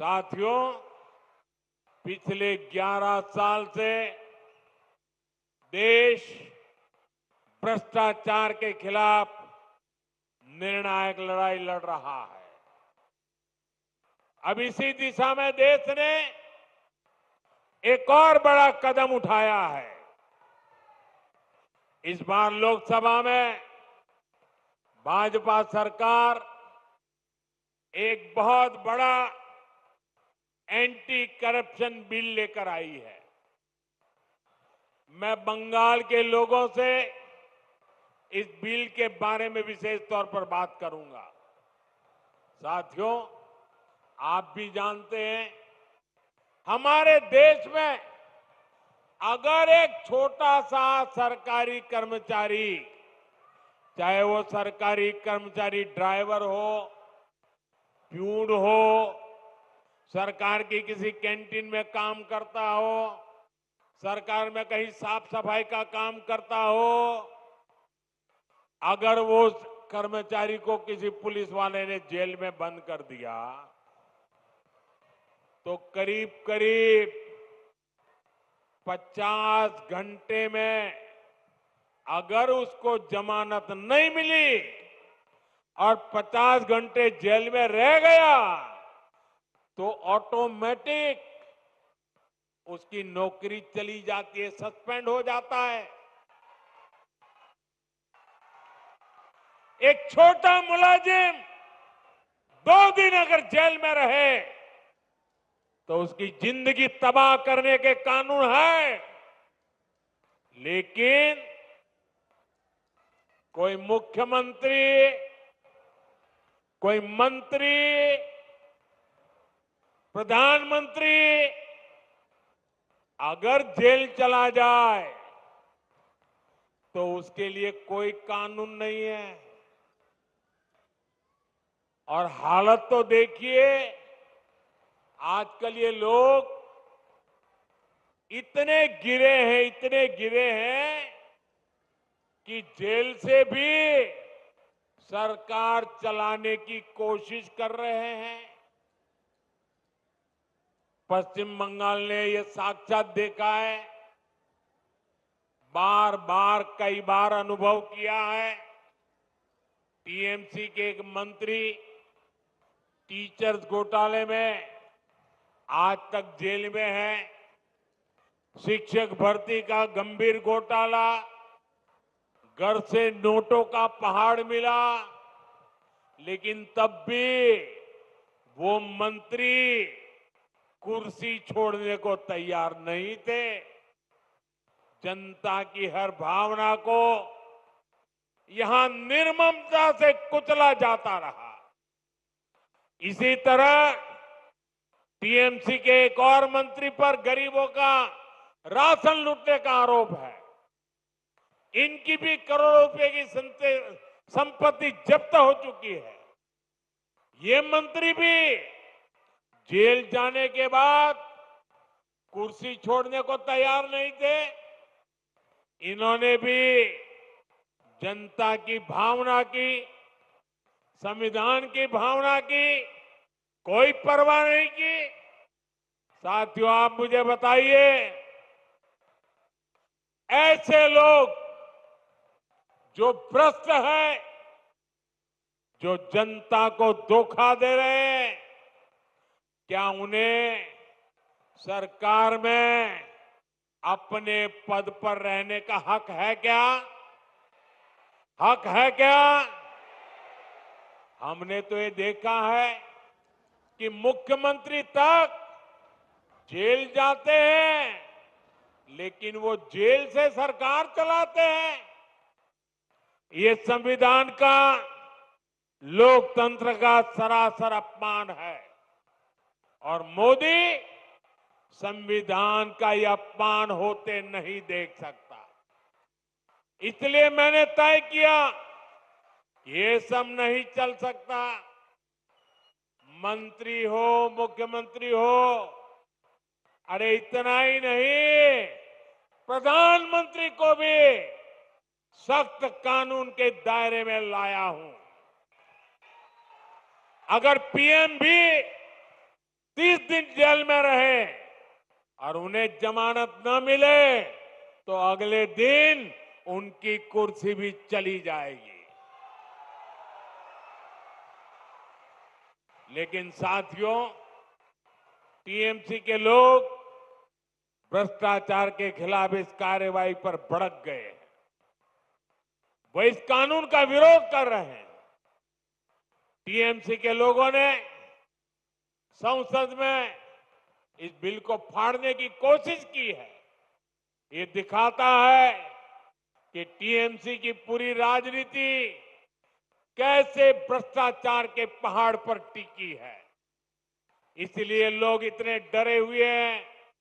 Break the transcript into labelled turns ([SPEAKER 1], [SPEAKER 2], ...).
[SPEAKER 1] साथियों, पिछले 11 साल से देश भ्रष्टाचार के खिलाफ निर्णायक लड़ाई लड़ रहा है। अब इसी दिशा में देश ने एक और बड़ा कदम उठाया है। इस बार लोकसभा में भाजपा सरकार एक बहुत बड़ा एंटी करप्शन बिल लेकर आई है। मैं बंगाल के लोगों से इस बिल के बारे में विशेष तौर पर बात करूंगा। साथियों, आप भी जानते हैं, हमारे देश में अगर एक छोटा सा सरकारी कर्मचारी, चाहे वो सरकारी कर्मचारी ड्राइवर हो, प्यून हो, सरकार की किसी कैंटीन में काम करता हो, सरकार में कहीं साफ सफाई का काम करता हो, अगर वो कर्मचारी को किसी पुलिस वाले ने जेल में बंद कर दिया तो करीब करीब 50 घंटे में अगर उसको जमानत नहीं मिली और 50 घंटे जेल में रह गया तो ऑटोमेटिक उसकी नौकरी चली जाती है, सस्पेंड हो जाता है। एक छोटा मुलाजिम 2 दिन अगर जेल में रहे तो उसकी जिंदगी तबाह करने के कानून है, लेकिन कोई मुख्यमंत्री, कोई मंत्री, प्रधानमंत्री अगर जेल चला जाए तो उसके लिए कोई कानून नहीं है। और हालत तो देखिए, आजकल ये लोग इतने गिरे हैं कि जेल से भी सरकार चलाने की कोशिश कर रहे हैं। पश्चिम बंगाल ने ये साक्षात देखा है, बार बार कई बार अनुभव किया है। टीएमसी के एक मंत्री टीचर्स घोटाले में आज तक जेल में है। शिक्षक भर्ती का गंभीर घोटाला, घर से नोटों का पहाड़ मिला, लेकिन तब भी वो मंत्री कुर्सी छोड़ने को तैयार नहीं थे। जनता की हर भावना को यहां निर्ममता से कुचला जाता रहा। इसी तरह टीएमसी के एक और मंत्री पर गरीबों का राशन लूटने का आरोप है। इनकी भी करोड़ों रुपए की संपत्ति जब्त हो चुकी है। ये मंत्री भी जेल जाने के बाद कुर्सी छोड़ने को तैयार नहीं थे। इन्होंने भी जनता की भावना की, संविधान की भावना की कोई परवाह नहीं की। साथियों, आप मुझे बताइए, ऐसे लोग जो भ्रष्ट हैं, जो जनता को धोखा दे रहे हैं, क्या उन्हें सरकार में अपने पद पर रहने का हक है क्या? हक है क्या? हमने तो ये देखा है कि मुख्यमंत्री तक जेल जाते हैं, लेकिन वो जेल से सरकार चलाते हैं। ये संविधान का, लोकतंत्र का सरासर अपमान है और मोदी संविधान का यह अपमान होते नहीं देख सकता। इसलिए मैंने तय किया, ये सब नहीं चल सकता। मंत्री हो, मुख्यमंत्री हो, अरे इतना ही नहीं, प्रधानमंत्री को भी सख्त कानून के दायरे में लाया हूं। अगर पीएम भी 30 और उन्हें जमानत न मिले तो अगले दिन उनकी कुर्सी भी चली जाएगी। लेकिन साथियों, टीएमसी के लोग भ्रष्टाचार के खिलाफ इस कार्रवाई पर भड़क गए हैं। वो इस कानून का विरोध कर रहे हैं। टीएमसी के लोगों ने संसद में इस बिल को फाड़ने की कोशिश की है। ये दिखाता है कि टीएमसी की पूरी राजनीति कैसे भ्रष्टाचार के पहाड़ पर टिकी है। इसलिए लोग इतने डरे हुए हैं